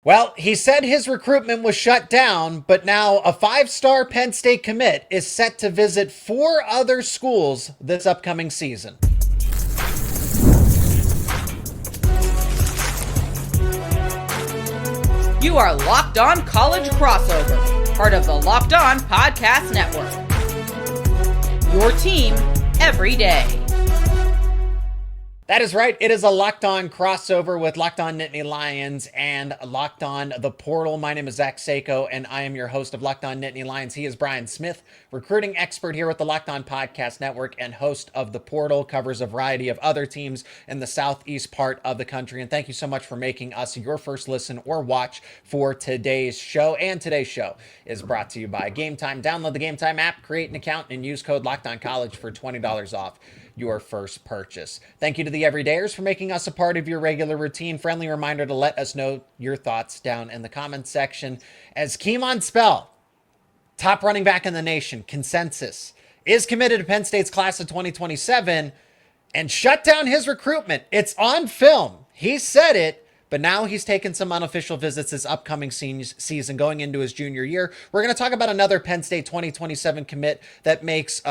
Well, he said his recruitment was shut down, but now a five-star Penn State commit is set to visit 4 other schools this upcoming season. You are Locked On College Crossover, part of the Locked On Podcast Network. Your team every day. That is right. It is a Locked On crossover with Locked On Nittany Lions and Locked On The Portal. My name is Zach Sako, and I am your host of Locked On Nittany Lions. He is Brian Smith, recruiting expert here with the Locked On Podcast Network and host of The Portal, covers a variety of other teams in the southeast part of the country. And thank you so much for making us your first listen or watch for today's show. And today's show is brought to you by Gametime. Download the Gametime app, create an account, and use code LOCKEDONCollege for $20 off your first purchase. Thank you to the Everydayers for making us a part of your regular routine. Friendly reminder to let us know your thoughts down in the comments section. As Kemon Spell, top running back in the nation, consensus, is committed to Penn State's class of 2027 and shut down his recruitment. It's on film. He said it, but now he's taken some unofficial visits this upcoming season going into his junior year. We're going to talk about another Penn State 2027 commit that makes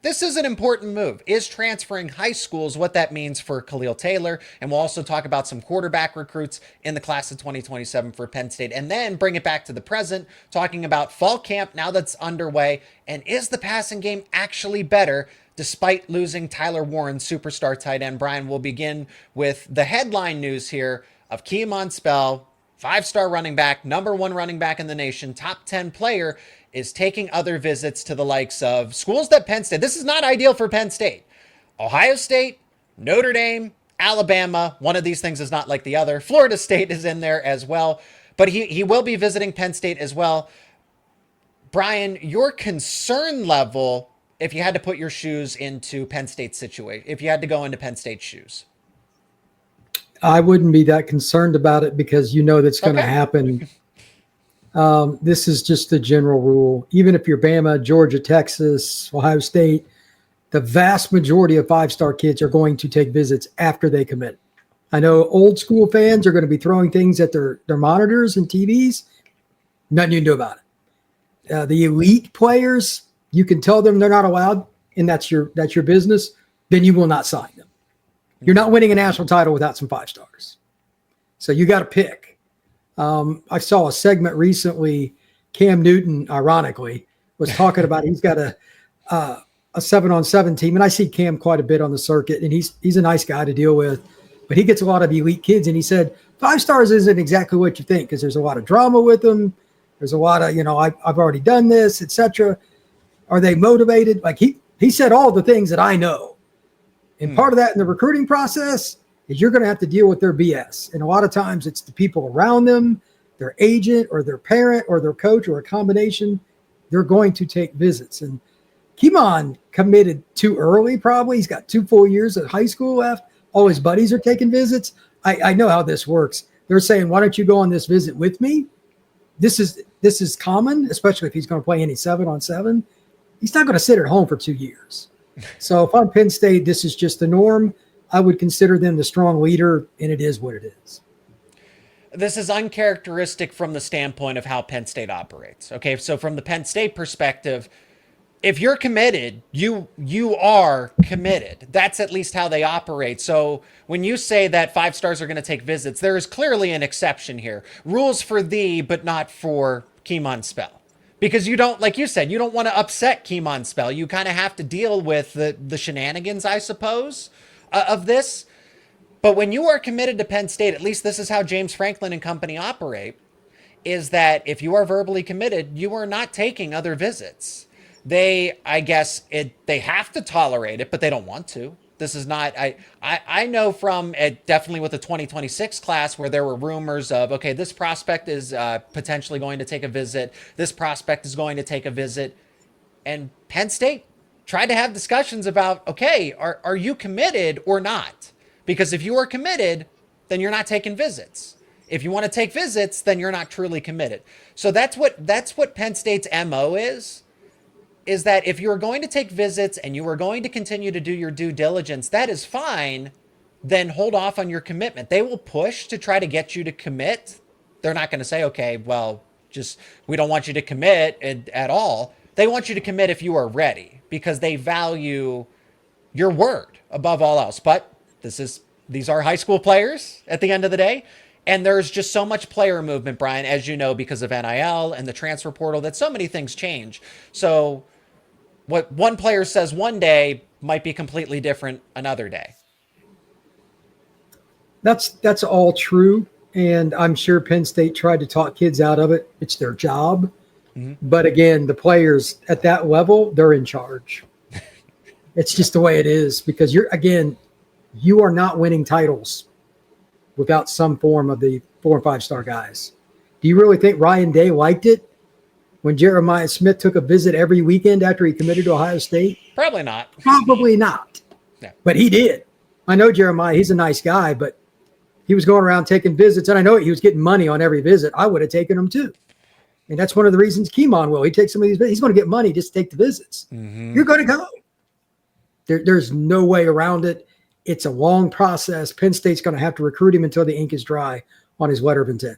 this is an important move, is transferring high schools, what that means for Khalil Taylor. And we'll also talk about some quarterback recruits in the class of 2027 for Penn State, and then bring it back to the present, talking about fall camp now that's underway. And is the passing game actually better despite losing Tyler Warren, superstar tight end? Brian, we'll begin with the headline news here of Kemon Spell, five-star running back, number 1 running back in the nation, top 10 player, is taking other visits to the likes of schools that Penn State, this is not ideal for Penn State, Ohio State, Notre Dame, Alabama. One of these things is not like the other. Florida State is in there as well, but he will be visiting Penn State as well. Brian, your concern level, if you had to put your shoes into Penn State's situation, if you had to go into Penn State's shoes. I wouldn't be that concerned about it because you know that's going to happen. This is just the general rule. Even if you're Bama, Georgia, Texas, Ohio State, the vast majority of five-star kids are going to take visits after they commit. I know old school fans are going to be throwing things at their monitors and TVs. Nothing you can do about it. The elite players, you can tell them they're not allowed, and that's your business. Then you will not sign them. You're not winning a national title without some five stars. So you got to pick. I saw a segment recently. Cam Newton, ironically, was talking about he's got a 7-on-7 team, and I see Cam quite a bit on the circuit, and he's a nice guy to deal with, but he gets a lot of elite kids, and he said 5 stars isn't exactly what you think because there's a lot of drama with them. There's a lot of I've already done this, etc. Are they motivated? Like he said all the things that I know. And part of that in the recruiting process is you're going to have to deal with their BS. And a lot of times it's the people around them, their agent or their parent or their coach or a combination. They're going to take visits. And Kemon committed too early, probably. He's got 2 full years of high school left. All his buddies are taking visits. I know how this works. They're saying, why don't you go on this visit with me? This is common, especially if he's going to play any 7-on-7. He's not going to sit at home for 2 years. So if I'm Penn State, this is just the norm. I would consider them the strong leader, and it is what it is. This is uncharacteristic from the standpoint of how Penn State operates. Okay, so from the Penn State perspective, if you're committed, you are committed. That's at least how they operate. So when you say that 5 stars are going to take visits, there is clearly an exception here. Rules for thee, but not for Kemon Spell. Because you don't, like you said, you don't want to upset Kemon Spell. You kind of have to deal with the shenanigans, I suppose, of this. But when you are committed to Penn State, at least this is how James Franklin and company operate, is that if you are verbally committed, you are not taking other visits. They have to tolerate it, but they don't want to. This is not, I know from definitely with the 2026 class where there were rumors of, okay, this prospect is potentially going to take a visit. This prospect is going to take a visit. And Penn State tried to have discussions about, okay, are you committed or not? Because if you are committed, then you're not taking visits. If you want to take visits, then you're not truly committed. So that's what Penn State's MO is that if you're going to take visits and you are going to continue to do your due diligence, that is fine. Then hold off on your commitment. They will push to try to get you to commit They're not going to say, okay, well, just we don't want you to commit at all. They want you to commit if you are ready because they value your word above all else. But these are high school players at the end of the day. And there's just so much player movement, Brian, as you know, because of NIL and the transfer portal, that so many things change. So what one player says one day might be completely different another day. That's all true. And I'm sure Penn State tried to talk kids out of it. It's their job. Mm-hmm. But again, the players at that level, they're in charge. It's just the way it is because you are not winning titles without some form of the 4 and 5 star guys. Do you really think Ryan Day liked it when Jeremiah Smith took a visit every weekend after he committed to Ohio State? Probably not. Probably not. Yeah. But he did. I know Jeremiah, he's a nice guy, but he was going around taking visits, and I know he was getting money on every visit. I would have taken him too. And that's one of the reasons Kemon will. He takes some of these visits. He's going to get money just to take the visits. Mm-hmm. You're going to go. There's no way around it. It's a long process. Penn State's going to have to recruit him until the ink is dry on his letter of intent.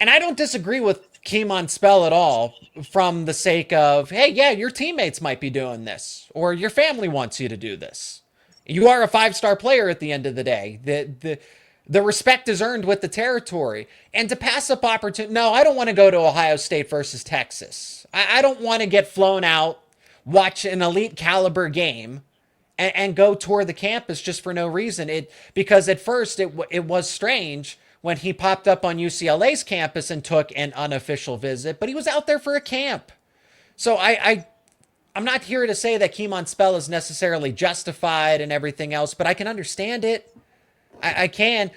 And I don't disagree with Kemon Spell at all from the sake of, hey, yeah, your teammates might be doing this or your family wants you to do this. You are a 5-star player at the end of the day. The respect is earned with the territory. And to pass up opportunity, no, I don't want to go to Ohio State versus Texas. I don't want to get flown out, watch an elite caliber game, and go tour the campus just for no reason. Because at first it was strange when he popped up on UCLA's campus and took an unofficial visit, but he was out there for a camp. So I'm not here to say that Kemon Spell is necessarily justified and everything else, but I can understand it. I can.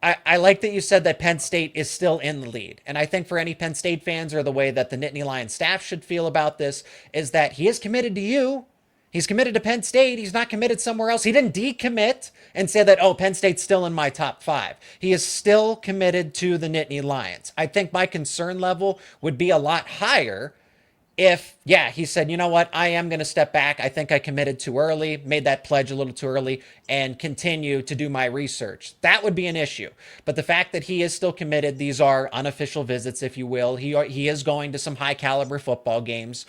I like that you said that Penn State is still in the lead. And I think for any Penn State fans, or the way that the Nittany Lions staff should feel about this, is that he is committed to you. He's committed to Penn State. He's not committed somewhere else. He didn't decommit and say that, oh, Penn State's still in my top 5. He is still committed to the Nittany Lions. I think my concern level would be a lot higher if, yeah, he said, you know what, I am going to step back. I think I committed too early, made that pledge a little too early, and continue to do my research. That would be an issue. But the fact that he is still committed, these are unofficial visits, if you will. He is going to some high caliber football games.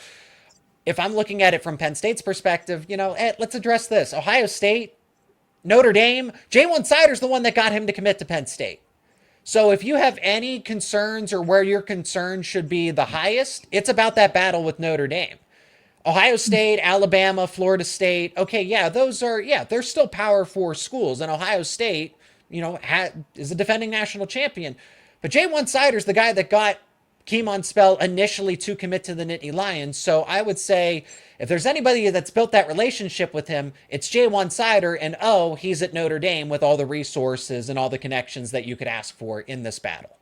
If I'm looking at it from Penn State's perspective, let's address this. Ohio State, Notre Dame, J1 Sider's the one that got him to commit to Penn State. So if you have any concerns or where your concerns should be the highest, it's about that battle with Notre Dame. Ohio State, Alabama, Florida State, okay, yeah, they're still Power 4 schools. And Ohio State, is a defending national champion. But J1 Sider's the guy that got Kemon Spell initially to commit to the Nittany Lions. So I would say if there's anybody that's built that relationship with him, it's J1 Sider, and he's at Notre Dame with all the resources and all the connections that you could ask for in this battle.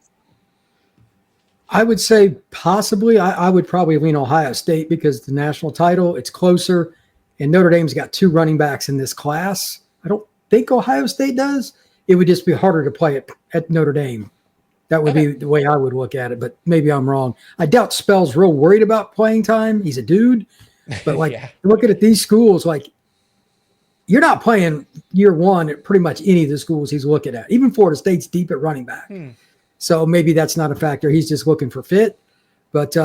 I would say possibly. I would probably lean Ohio State because the national title, it's closer, and Notre Dame's got 2 running backs in this class. I don't think Ohio State does. It would just be harder to play it at Notre Dame. That would be the way I would look at it, but maybe I'm wrong. I doubt Spell's real worried about playing time. He's a dude. But, looking at these schools, you're not playing year one at pretty much any of the schools he's looking at. Even Florida State's deep at running back. So maybe that's not a factor. He's just looking for fit. But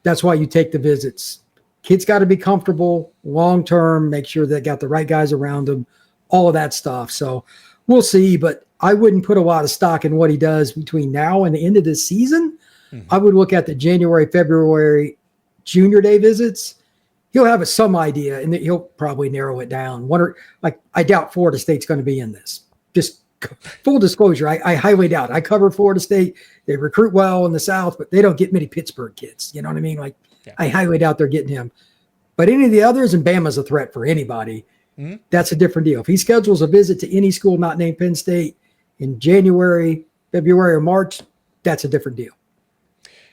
that's why you take the visits. Kids got to be comfortable long-term, make sure they got the right guys around them, all of that stuff. So we'll see, but I wouldn't put a lot of stock in what he does between now and the end of the season. I would look at the January, February junior day visits. He'll have some idea, and he'll probably narrow it down. I doubt Florida State's going to be in this. Just full disclosure, I highly doubt. I cover Florida State. They recruit well in the South, but they don't get many Pittsburgh kids. You know what I mean? I highly doubt they're getting him. But any of the others, and Bama's a threat for anybody, that's a different deal. If he schedules a visit to any school not named Penn State in January, February, or March, that's a different deal.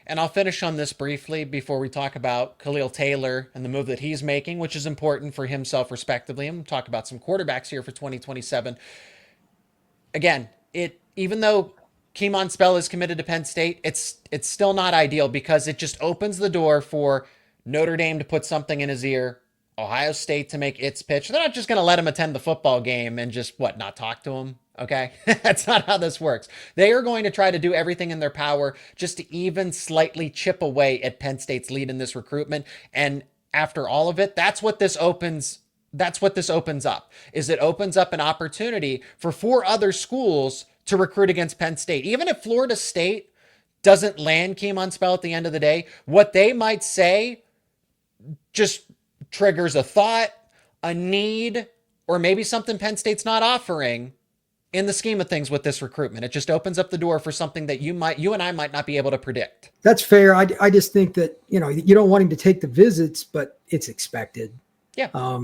And I'll finish on this briefly before we talk about Khalil Taylor and the move that he's making, which is important for himself respectively. And we'll talk about some quarterbacks here for 2027. Again, even though Kemon Spell is committed to Penn State, it's still not ideal because it just opens the door for Notre Dame to put something in his ear, Ohio State to make its pitch. They're not just going to let him attend the football game and just, not talk to him? Okay? That's not how this works. They are going to try to do everything in their power just to even slightly chip away at Penn State's lead in this recruitment. And after all of it, that's what this opens up, is it opens up an opportunity for 4 other schools to recruit against Penn State. Even if Florida State doesn't land Kemon Spell at the end of the day, what they might say just triggers a thought, a need, or maybe something Penn State's not offering in the scheme of things with this recruitment. It just opens up the door for something that you and I might not be able to predict. That's fair. I just think that, you don't want him to take the visits, but it's expected. Yeah.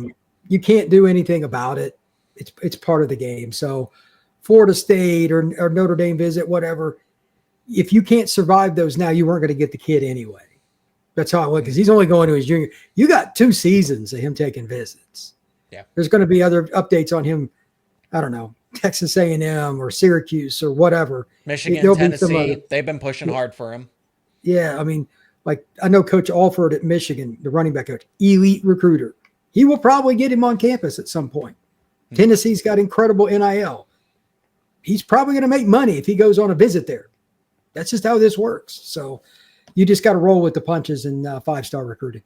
You can't do anything about it. It's part of the game. So Florida State or Notre Dame visit, whatever, if you can't survive those now, you weren't going to get the kid anyway. That's how I look, because he's only going to his junior. You got 2 seasons of him taking visits. Yeah. There's going to be other updates on him. I don't know, Texas A&M or Syracuse or whatever. Michigan, Tennessee, they've been pushing hard for him. Yeah, I mean, like I know Coach Alford at Michigan, the running back coach, elite recruiter. He will probably get him on campus at some point. Mm-hmm. Tennessee's got incredible NIL. He's probably going to make money if he goes on a visit there. That's just how this works. So you just got to roll with the punches in 5-star recruiting.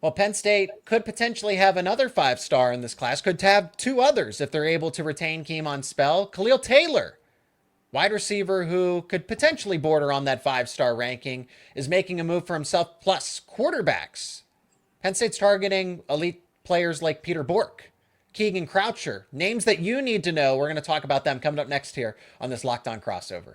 Well, Penn State could potentially have another 5-star in this class, could have 2 others if they're able to retain Kemon Spell. Khalil Taylor, wide receiver who could potentially border on that 5-star ranking, is making a move for himself, plus quarterbacks. Penn State's targeting elite players like Peter Bork, Keegan Croucher, names that you need to know. We're going to talk about them coming up next here on this Locked On Crossover.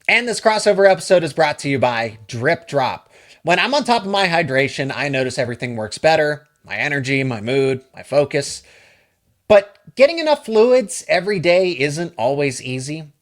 And this crossover episode is brought to you by DripDrop. When I'm on top of my hydration, I notice everything works better. My energy, my mood, my focus. But getting enough fluids every day isn't always easy.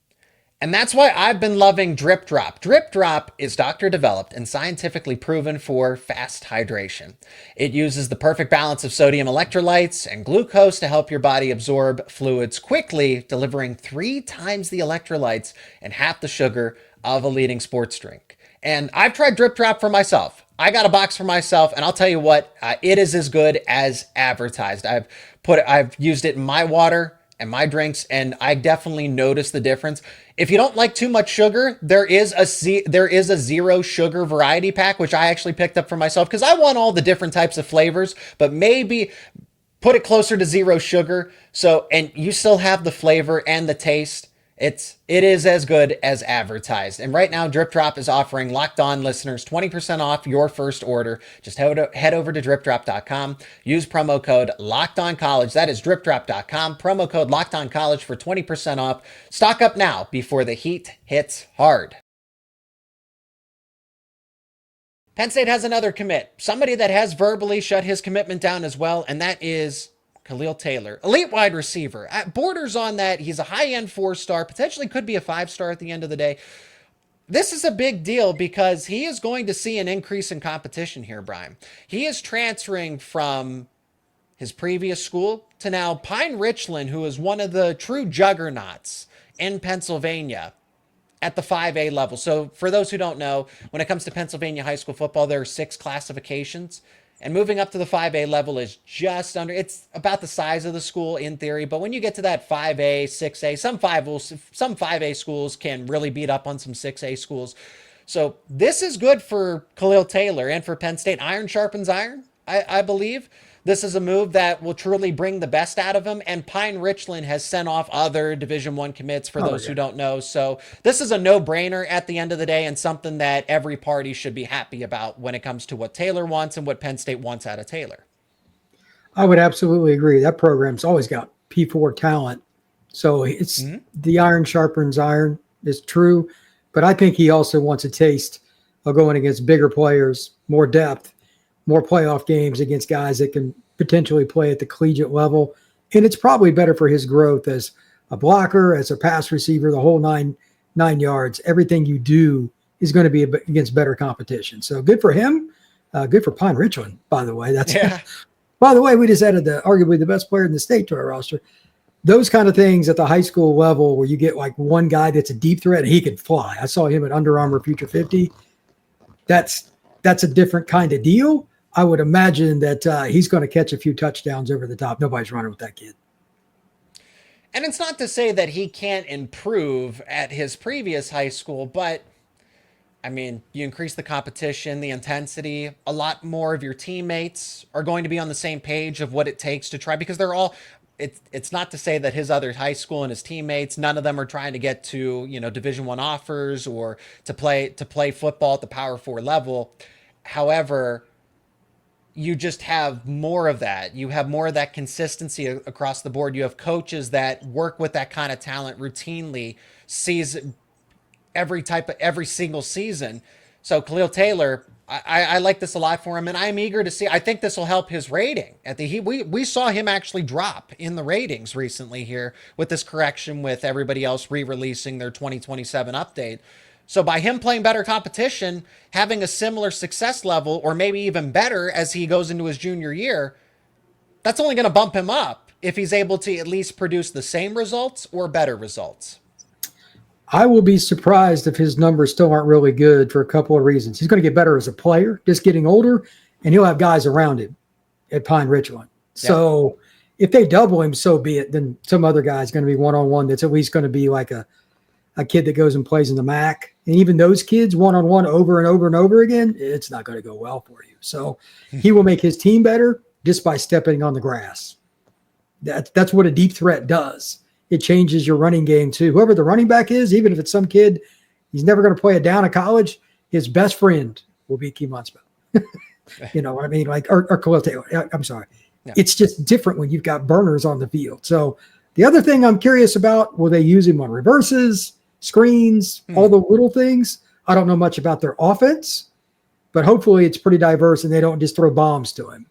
And that's why I've been loving DripDrop. DripDrop is doctor developed and scientifically proven for fast hydration. It uses the perfect balance of sodium electrolytes and glucose to help your body absorb fluids quickly, delivering 3 times the electrolytes and half the sugar of a leading sports drink. And I've tried DripDrop for myself. I got a box for myself, and I'll tell you what, it is as good as advertised. I've used it in my water and my drinks, and I definitely notice the difference. If you don't like too much sugar, there is a 0 sugar variety pack, which I actually picked up for myself because I want all the different types of flavors, but maybe put it closer to 0 sugar. And you still have the flavor and the taste. It is as good as advertised. And right now, DripDrop is offering Locked On listeners 20% off your first order. Just head over to DripDrop.com. Use promo code LOCKEDONCollege. That is DripDrop.com. Promo code LOCKEDONCollege for 20% off. Stock up now before the heat hits hard. Penn State has another commit. Somebody that has verbally shut his commitment down as well, and that is Khalil Taylor, elite wide receiver. Borders on that. He's a high-end 4-star, potentially could be a 5-star at the end of the day. This is a big deal because he is going to see an increase in competition here, Brian. He is transferring from his previous school to now Pine Richland, who is one of the true juggernauts in Pennsylvania at the 5A level. So for those who don't know, when it comes to Pennsylvania high school football, there are 6 classifications. And moving up to the 5A level is just under, it's about the size of the school in theory. But when you get to that 5A, 6A, some 5A schools can really beat up on some 6A schools. So this is good for Khalil Taylor and for Penn State. Iron sharpens iron, I believe. This is a move that will truly bring the best out of him. And Pine Richland has sent off other Division I commits for those who don't know. So this is a no-brainer at the end of the day and something that every party should be happy about when it comes to what Taylor wants and what Penn State wants out of Taylor. I would absolutely agree. That program's always got P4 talent. So it's the iron sharpens iron is true. But I think he also wants a taste of going against bigger players, more depth, more playoff games against guys that can potentially play at the collegiate level. And it's probably better for his growth as a blocker, as a pass receiver, the whole nine yards. Everything you do is going to be against better competition. So good for him. Good for Pine Richland, by the way. By the way, we just added arguably the best player in the state to our roster. Those kind of things at the high school level where you get like one guy that's a deep threat and he can fly. I saw him at Under Armour Future 50. That's that's a different kind of deal. I would imagine that he's going to catch a few touchdowns over the top. Nobody's running with that kid. And it's not to say that he can't improve at his previous high school, but I mean, you increase the competition, the intensity, a lot more of your teammates are going to be on the same page of what it takes to try, because they're all, it's not to say that his other high school and his teammates, none of them are trying to get to, Division I offers or to play football at the Power 4 level. However, you just have more of that. You have more of that consistency across the board. You have coaches that work with that kind of talent routinely, sees every single season. So Khalil Taylor, I like this a lot for him, and I'm eager to see. I think this will help his rating. We saw him actually drop in the ratings recently here with this correction, with everybody else re-releasing their 2027 update. So by him playing better competition, having a similar success level, or maybe even better as he goes into his junior year, that's only going to bump him up if he's able to at least produce the same results or better results. I will be surprised if his numbers still aren't really good for a couple of reasons. He's going to get better as a player, just getting older, and he'll have guys around him at Pine Ridgeland. So if they double him, so be it. Then some other guy's going to be one-on-one that's at least going to be like a kid that goes and plays in the MAC. And even those kids one-on-one over and over and over again, it's not going to go well for you. So he will make his team better just by stepping on the grass. That's what a deep threat does. It changes your running game too. Whoever the running back is, even if it's some kid, he's never going to play it down at college. His best friend will be Kemon Spell. You know what I mean? Like, or Khalil Taylor. I'm sorry. Yeah. It's just different when you've got burners on the field. So the other thing I'm curious about, will they use him on reverses, screens, all the little things? I don't know much about their offense, but hopefully it's pretty diverse and they don't just throw bombs to him.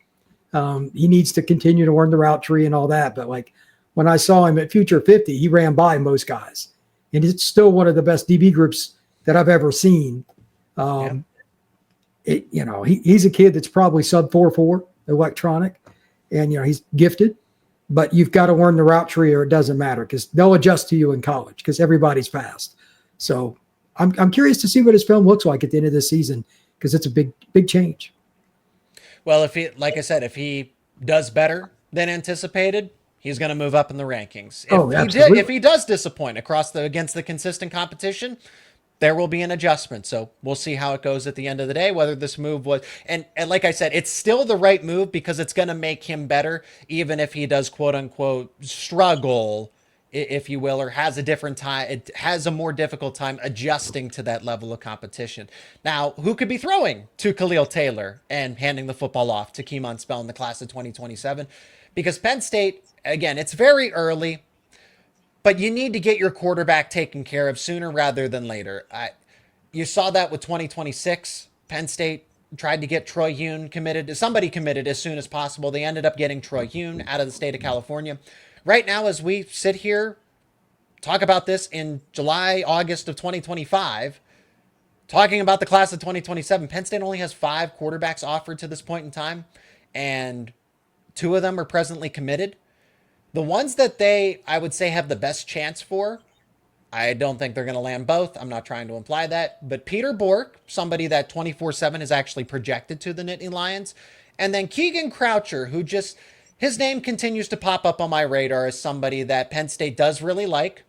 He needs to continue to learn the route tree and all that. But like when I saw him at Future 50, he ran by most guys. And it's still one of the best DB groups that I've ever seen. He's a kid that's probably sub 4.4 electronic. And, he's gifted. But you've got to learn the route tree or it doesn't matter, because they'll adjust to you in college because everybody's fast. So I'm curious to see what his film looks like at the end of this season, because it's a big change. Well, if he does better than anticipated, he's going to move up in the rankings. If he does disappoint against the consistent competition, there will be an adjustment. So we'll see how it goes at the end of the day, whether this move was, and like I said, it's still the right move because it's going to make him better, even if he does quote unquote struggle, if you will, or has a more difficult time adjusting to that level of competition. Now, who could be throwing to Khalil Taylor and handing the football off to Kemon Spell in the class of 2027? Because Penn State, again, it's very early, but you need to get your quarterback taken care of sooner rather than later. You saw that with 2026. Penn State tried to get Troy Hune somebody committed as soon as possible. They ended up getting Troy Hune out of the state of California. Right now, as we sit here, talk about this in July, August of 2025, talking about the class of 2027, Penn State only has 5 quarterbacks offered to this point in time, and 2 of them are presently committed. The ones that I would say, have the best chance for, I don't think they're going to land both. I'm not trying to imply that. But Peter Bork, somebody that 24/7 is actually projected to the Nittany Lions. And then Keegan Croucher, who his name continues to pop up on my radar as somebody that Penn State does really like.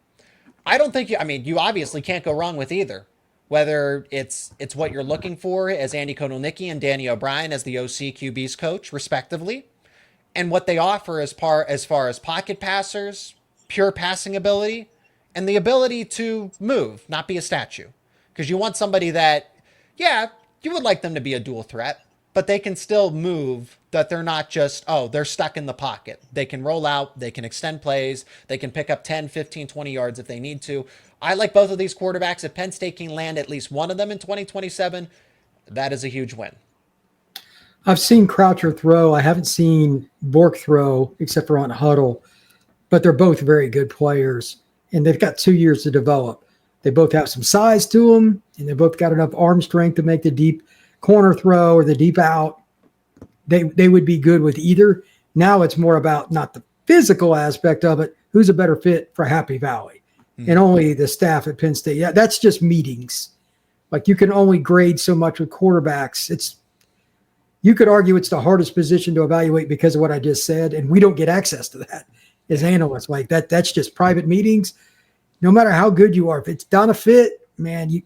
I don't think you obviously can't go wrong with either. Whether it's what you're looking for as Andy Kotelnicki and Danny O'Brien as the OC QB's coach, respectively, and what they offer as far as pocket passers, pure passing ability, and the ability to move, not be a statue. Because you want somebody that, you would like them to be a dual threat, but they can still move, that they're not just, they're stuck in the pocket. They can roll out, they can extend plays, they can pick up 10, 15, 20 yards if they need to. I like both of these quarterbacks. If Penn State can land at least one of them in 2027, that is a huge win. I've seen Croucher throw. I haven't seen Bork throw except for on Huddle, but they're both very good players, and they've got 2 years to develop. They both have some size to them, and they both got enough arm strength to make the deep corner throw or the deep out. They would be good with either. Now it's more about not the physical aspect of it, who's a better fit for Happy Valley. And only the staff at Penn State. Yeah, that's just meetings. Like, you can only grade so much with quarterbacks. You could argue it's the hardest position to evaluate because of what I just said, and we don't get access to that as analysts. Like, that's just private meetings. No matter how good you are, if it's not a fit, man,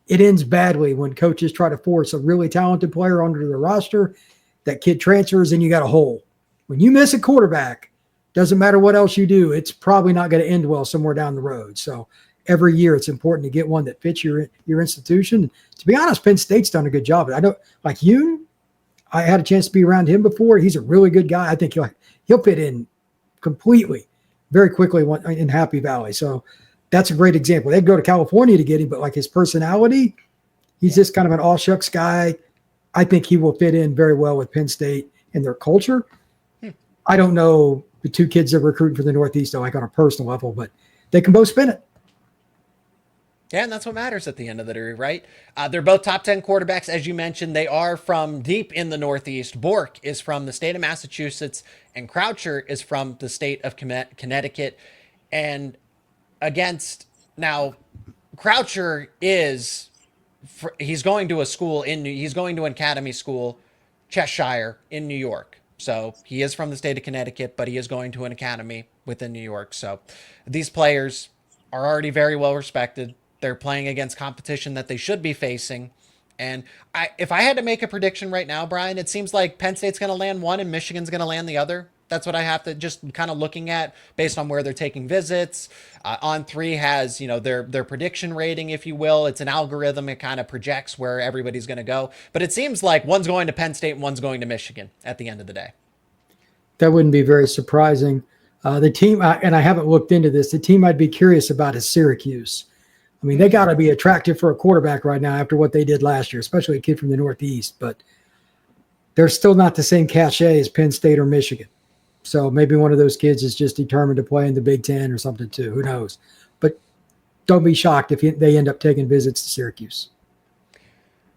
it ends badly when coaches try to force a really talented player onto the roster. That kid transfers and you got a hole. When you miss a quarterback, doesn't matter what else you do, it's probably not going to end well somewhere down the road. So every year it's important to get one that fits your institution. To be honest, Penn State's done a good job. I don't like Yoon. I had a chance to be around him before. He's a really good guy. I think he'll fit in completely, very quickly in Happy Valley. So that's a great example. They'd go to California to get him, but like his personality, he's just kind of an all shucks guy. I think he will fit in very well with Penn State and their culture. I don't know the two kids that recruit for the Northeast, like on a personal level, but they can both spin it. Yeah, and that's what matters at the end of the day, right? They're both top 10 quarterbacks. As you mentioned, they are from deep in the Northeast. Bork is from the state of Massachusetts, and Croucher is from the state of Connecticut. And now, Croucher he's going to a school he's going to an academy school, Cheshire in New York. So he is from the state of Connecticut, but he is going to an academy within New York. So these players are already very well respected. They're playing against competition that they should be facing. And if I had to make a prediction right now, Brian, it seems like Penn State's going to land one and Michigan's going to land the other. That's what I have to just kind of looking at based on where they're taking visits. On3 has, their prediction rating, if you will. It's an algorithm. It kind of projects where everybody's going to go. But it seems like one's going to Penn State and one's going to Michigan at the end of the day. That wouldn't be very surprising. The team, and I haven't looked into this, the team I'd be curious about is Syracuse. I mean, they got to be attractive for a quarterback right now after what they did last year, especially a kid from the Northeast. But they're still not the same cachet as Penn State or Michigan. So maybe one of those kids is just determined to play in the Big Ten or something too. Who knows? But don't be shocked if they end up taking visits to Syracuse.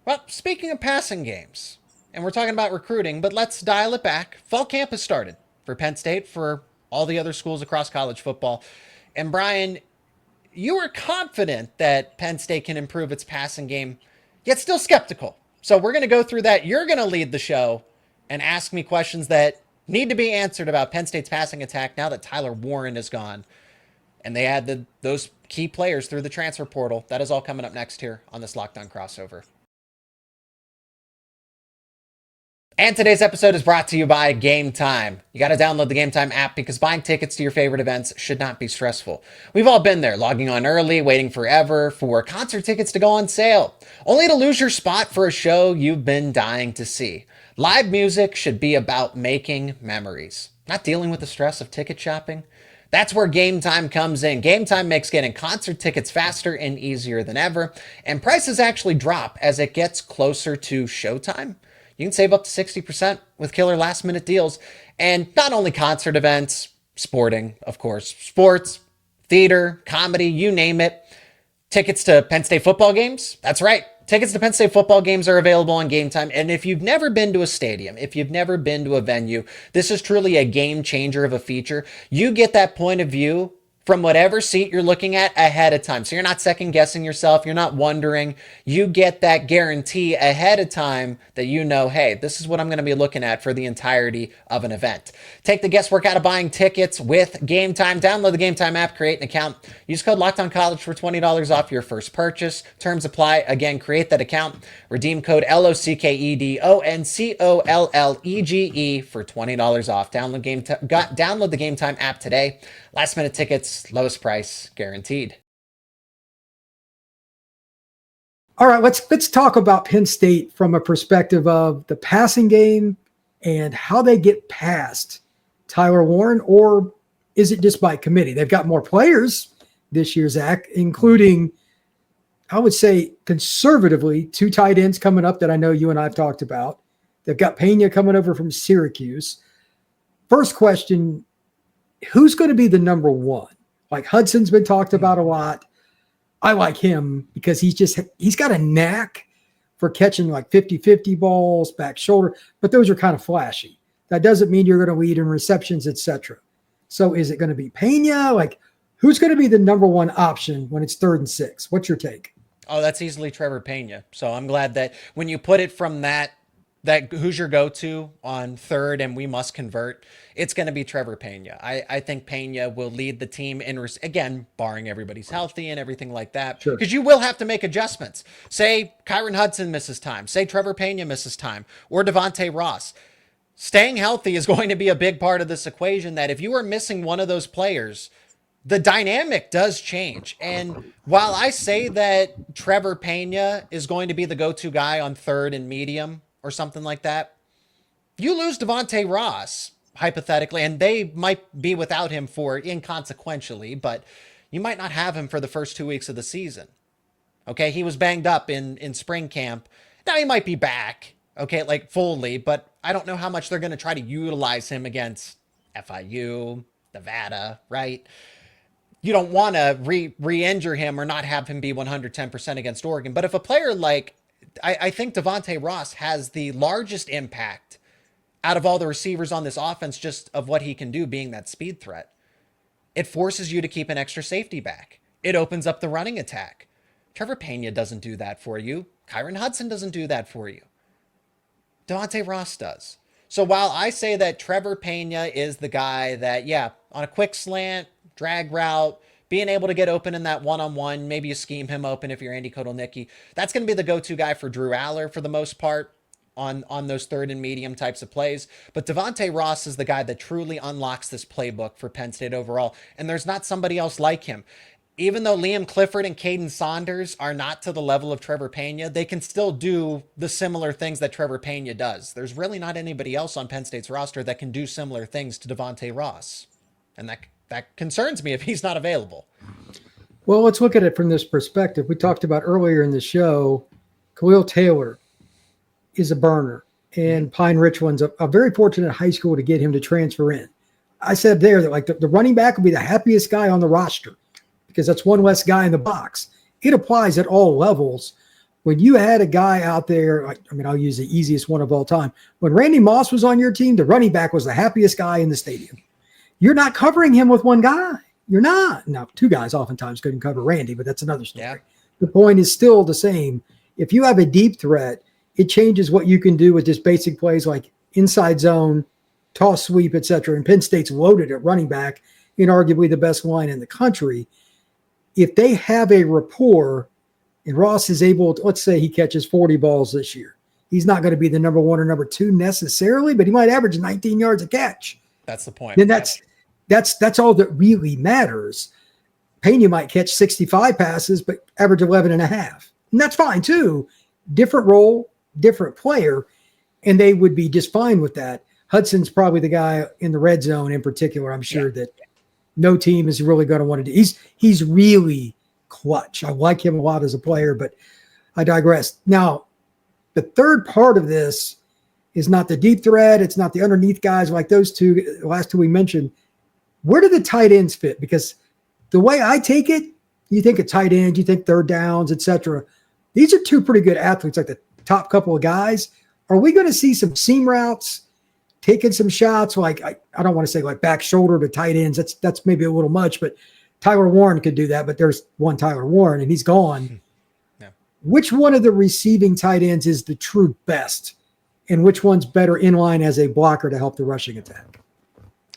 Well, speaking of passing games, and we're talking about recruiting, but let's dial it back. Fall camp has started for Penn State, for all the other schools across college football. And Brian, you were confident that Penn State can improve its passing game, yet still skeptical. So we're going to go through that. You're going to lead the show and ask me questions that need to be answered about Penn State's passing attack now that Tyler Warren is gone. And they added those key players through the transfer portal. That is all coming up next here on this Locked On Crossover. And today's episode is brought to you by Gametime. You got to download the Gametime app because buying tickets to your favorite events should not be stressful. We've all been there, logging on early, waiting forever for concert tickets to go on sale, only to lose your spot for a show you've been dying to see. Live music should be about making memories, not dealing with the stress of ticket shopping. That's where Gametime comes in. Gametime makes getting concert tickets faster and easier than ever, and prices actually drop as it gets closer to showtime. You can save up to 60% with killer last-minute deals. And not only concert events, sporting, of course, sports, theater, comedy, you name it. Tickets to Penn State football games? That's right. Tickets to Penn State football games are available on Gametime. And if you've never been to a stadium, if you've never been to a venue, this is truly a game changer of a feature. You get that point of view from whatever seat you're looking at ahead of time. So you're not second guessing yourself. You're not wondering. You get that guarantee ahead of time that you know, hey, this is what I'm going to be looking at for the entirety of an event. Take the guesswork out of buying tickets with Gametime. Download the Gametime app, create an account. Use code LOCKEDONCollege for $20 off your first purchase. Terms apply. Again, create that account. Redeem code LOCKEDONCOLLEGE for $20 off. Download the Gametime app today. Last minute tickets, lowest price guaranteed. All right, let's talk about Penn State from a perspective of the passing game and how they get past Tyler Warren, or is it just by committee? They've got more players this year, Zach, including, I would say conservatively, 2 tight ends coming up that I know you and I've talked about. They've got Pena coming over from Syracuse. First question, who's going to be the number one? Like Hudson's been talked about a lot. I like him because he's got a knack for catching like 50-50 balls, back shoulder, but those are kind of flashy. That doesn't mean you're going to lead in receptions, etc. So is it going to be Pena? Like, who's going to be the number one option when it's 3rd and 6? What's your take? Oh, that's easily Trevor Pena. So I'm glad that when you put it from that who's your go-to on third and we must convert, it's going to be Trevor Pena. I think Pena will lead the team again, barring everybody's healthy and everything like that, Sure. because you will have to make adjustments. Say Kyron Hudson misses time. Say Trevor Pena misses time, or Devontae Ross. Staying healthy is going to be a big part of this equation, that if you are missing one of those players, the dynamic does change. And while I say that Trevor Pena is going to be the go-to guy on third and medium or something like that, you lose Devontae Ross, hypothetically, and they might be without him for inconsequentially, but you might not have him for the first 2 weeks of the season. Okay, he was banged up in spring camp. Now he might be back, okay, like fully, but I don't know how much they're going to try to utilize him against FIU, Nevada, right? You don't want to re-injure him or not have him be 110% against Oregon. But if a player like, I think Devontae Ross has the largest impact out of all the receivers on this offense, just of what he can do being that speed threat. It forces you to keep an extra safety back. It opens up the running attack. Trevor Pena doesn't do that for you. Kyron Hudson doesn't do that for you. Devontae Ross does. So while I say that Trevor Pena is the guy that, yeah, on a quick slant, drag route, being able to get open in that one-on-one, maybe you scheme him open if you're Andy Kotelnicki. That's going to be the go-to guy for Drew Aller for the most part on those third and medium types of plays. But Devontae Ross is the guy that truly unlocks this playbook for Penn State overall, and there's not somebody else like him. Even though Liam Clifford and Caden Saunders are not to the level of Trevor Pena, they can still do the similar things that Trevor Pena does. There's really not anybody else on Penn State's roster that can do similar things to Devontae Ross. And that concerns me if he's not available. Well, let's look at it from this perspective. We talked about earlier in the show, Khalil Taylor is a burner, and Pine Richland's a very fortunate high school to get him to transfer in. I said there that like the running back will be the happiest guy on the roster because that's one less guy in the box. It applies at all levels. When you had a guy out there, I'll use the easiest one of all time. When Randy Moss was on your team, the running back was the happiest guy in the stadium. You're not covering him with one guy. You're not. Now, two guys oftentimes couldn't cover Randy, but that's another story. Yeah. The point is still the same. If you have a deep threat, it changes what you can do with just basic plays like inside zone, toss sweep, etc. And Penn State's loaded at running back in arguably the best line in the country. If they have a rapport and Ross is able to, let's say he catches 40 balls this year. He's not going to be the number one or number two necessarily, but he might average 19 yards a catch. That's the point. Then that's all that really matters. Pena might catch 65 passes, but average 11 and a half. And that's fine too. Different role, different player, and they would be just fine with that. Hudson's probably the guy in the red zone in particular. I'm sure that no team is really going to want to do. He's really clutch. I like him a lot as a player, but I digress. Now, the third part of this is not the deep threat. It's not the underneath guys like those two, the last two we mentioned. Where do the tight ends fit? Because the way I take it, you think of tight ends, you think third downs, etc. These are two pretty good athletes, like the top couple of guys. Are we going to see some seam routes, taking some shots? Like I don't want to say like back shoulder to tight ends. That's maybe a little much, but Tyler Warren could do that. But there's one Tyler Warren, and he's gone. Yeah. Which one of the receiving tight ends is the true best, and which one's better in line as a blocker to help the rushing attack?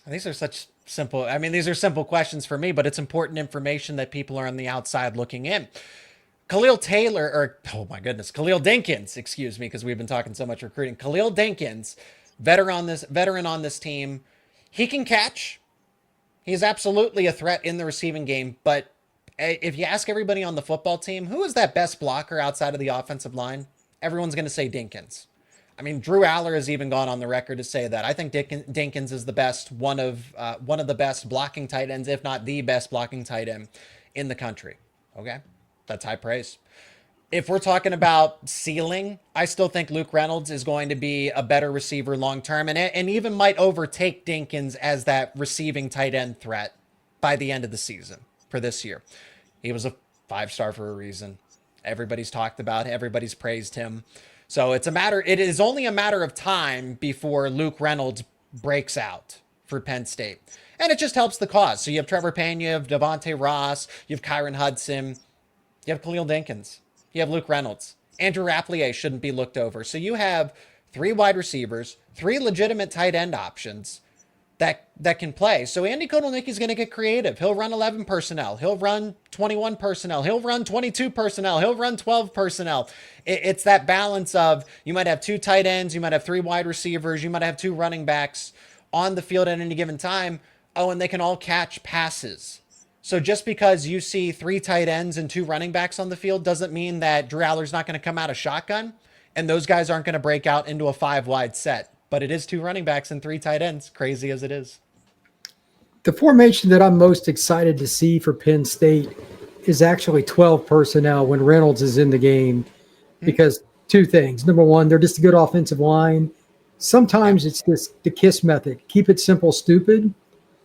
These are such simple. I mean, these are simple questions for me, but it's important information that people are on the outside looking in. Khalil Dinkins, excuse me, because we've been talking so much recruiting. Khalil Dinkins, veteran on this team, he can catch. He's absolutely a threat in the receiving game. But if you ask everybody on the football team, who is that best blocker outside of the offensive line? Everyone's going to say Dinkins. I mean, Drew Aller has even gone on the record to say that. I think Dinkins is the best, one of the best blocking tight ends, if not the best blocking tight end in the country. Okay, that's high praise. If we're talking about ceiling, I still think Luke Reynolds is going to be a better receiver long term, and even might overtake Dinkins as that receiving tight end threat by the end of the season for this year. He was a 5-star for a reason. Everybody's talked about it. Everybody's praised him. So it is only a matter of time before Luke Reynolds breaks out for Penn State. And it just helps the cause. So you have Trevor Pena, you have Devontae Ross, you have Kyron Hudson, you have Khalil Dinkins. You have Luke Reynolds. Andrew Rapplier shouldn't be looked over. So you have 3 wide receivers, 3 legitimate tight end options that can play. So Andy Kotelnicki's going to get creative. He'll run 11 personnel. He'll run 21 personnel. He'll run 22 personnel. He'll run 12 personnel. It's that balance of, you might have 2 tight ends, you might have 3 wide receivers, you might have 2 running backs on the field at any given time. Oh, and they can all catch passes. So just because you see 3 tight ends and 2 running backs on the field doesn't mean that Drew Allar's not going to come out of shotgun and those guys aren't going to break out into a 5-wide set. But it is 2 running backs and 3 tight ends, crazy as it is. The formation that I'm most excited to see for Penn State is actually 12 personnel when Reynolds is in the game, because 2 things. Number one, they're just a good offensive line. Sometimes it's just the KISS method. Keep it simple, stupid.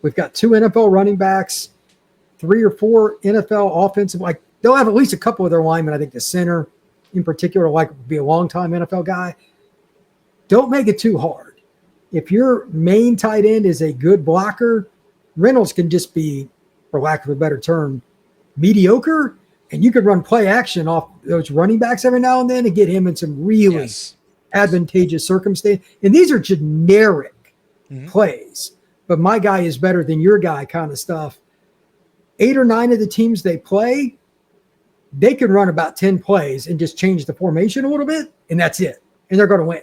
We've got 2 NFL running backs, 3 or 4 NFL offensive. Like, they'll have at least a couple of their linemen. I think the center in particular, like, be a long-time NFL guy. Don't make it too hard. If your main tight end is a good blocker, Reynolds can just be, for lack of a better term, mediocre, and you could run play action off those running backs every now and then and get him in some really advantageous circumstance. And these are generic plays, but my guy is better than your guy kind of stuff. 8 or 9 of the teams they play, they can run about 10 plays and just change the formation a little bit, and that's it. And they're going to win.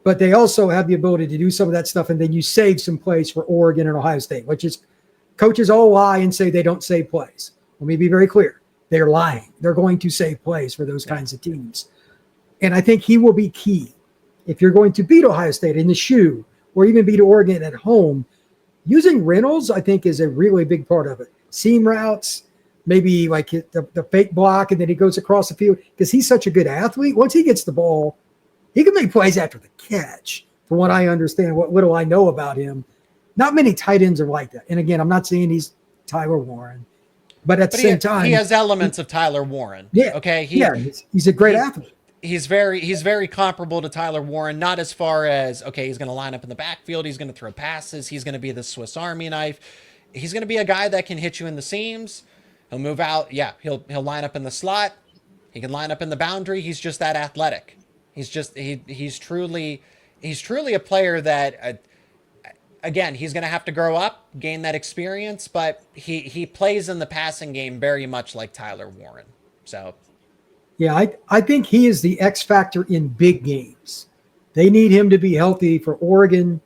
But they also have the ability to do some of that stuff, and then you save some plays for Oregon and Ohio State, which is, coaches all lie and say they don't save plays. Let me be very clear. They're lying. They're going to save plays for those kinds of teams. And I think he will be key. If you're going to beat Ohio State in the shoe or even beat Oregon at home, using Reynolds, I think, is a really big part of it. Seam routes, maybe like the fake block, and then he goes across the field because he's such a good athlete. Once he gets the ball, he can make plays after the catch, from what I understand, what little I know about him. Not many tight ends are like that. And again, I'm not saying he's Tyler Warren, but at the same time, he has elements of Tyler Warren. Yeah. Okay. He's a great athlete. He's very comparable to Tyler Warren, not as far as, okay, he's going to line up in the backfield, he's going to throw passes, he's going to be the Swiss Army knife. He's going to be a guy that can hit you in the seams. He'll move out. Yeah, he'll line up in the slot. He can line up in the boundary. He's just that athletic. He's truly a player that, again, he's going to have to grow up, gain that experience, but he plays in the passing game very much like Tyler Warren. So, yeah, I think he is the X factor in big games. They need him to be healthy for Oregon,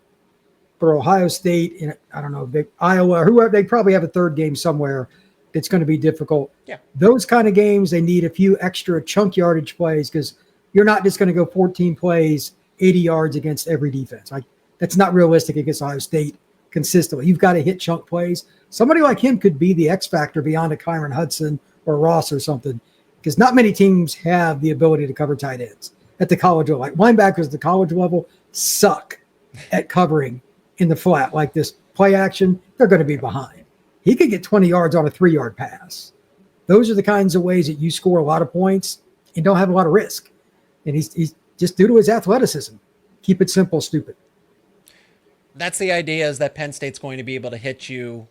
for Ohio State, and I don't know, Iowa, whoever. They probably have a third game somewhere that's going to be difficult. Yeah, those kind of games, they need a few extra chunk yardage plays because you're not just going to go 14 plays, 80 yards against every defense. Like, that's not realistic against Ohio State consistently. You've got to hit chunk plays. Somebody like him could be the X factor beyond a Kyron Hudson or Ross or something, because not many teams have the ability to cover tight ends at the college level. Like, linebackers at the college level suck at covering in the flat. Like this play action, they're going to be behind. He could get 20 yards on a 3-yard pass. Those are the kinds of ways that you score a lot of points and don't have a lot of risk. And he's just, due to his athleticism. Keep it simple, stupid. That's the idea, is that Penn State's going to be able to hit you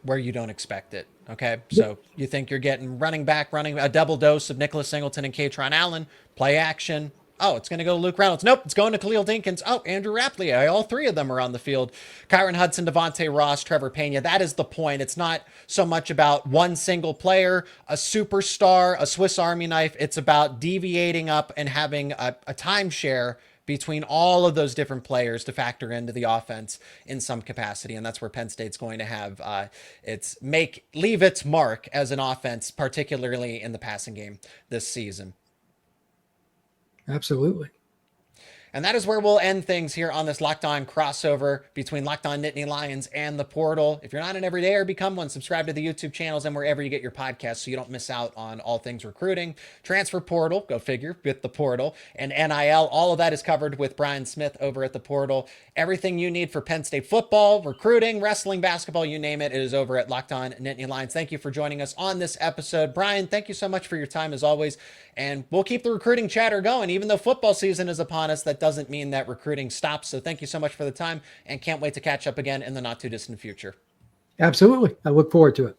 where you don't expect it. Okay. So you think you're getting running a double dose of Nicholas Singleton and Katron Allen, play action. Oh, it's going to go to Luke Reynolds. Nope, it's going to Khalil Dinkins. Oh, Andrew Rapplier. All 3 of them are on the field. Kyron Hudson, Devontae Ross, Trevor Pena. That is the point. It's not so much about one single player, a superstar, a Swiss Army knife. It's about deviating up and having a timeshare between all of those different players to factor into the offense in some capacity. And that's where Penn State's going to have leave its mark as an offense, particularly in the passing game this season. Absolutely. And that is where we'll end things here on this Locked On crossover between Locked On Nittany Lions and the Portal. If you're not an everydayer, become one. Subscribe to the YouTube channels and wherever you get your podcasts so you don't miss out on all things recruiting. Transfer portal, go figure, with the Portal. And NIL, all of that is covered with Brian Smith over at the Portal. Everything you need for Penn State football, recruiting, wrestling, basketball, you name it, it is over at Locked On Nittany Lions. Thank you for joining us on this episode. Brian, thank you so much for your time as always. And we'll keep the recruiting chatter going. Even though football season is upon us, that doesn't mean that recruiting stops. So thank you so much for the time, and can't wait to catch up again in the not too distant future. Absolutely. I look forward to it.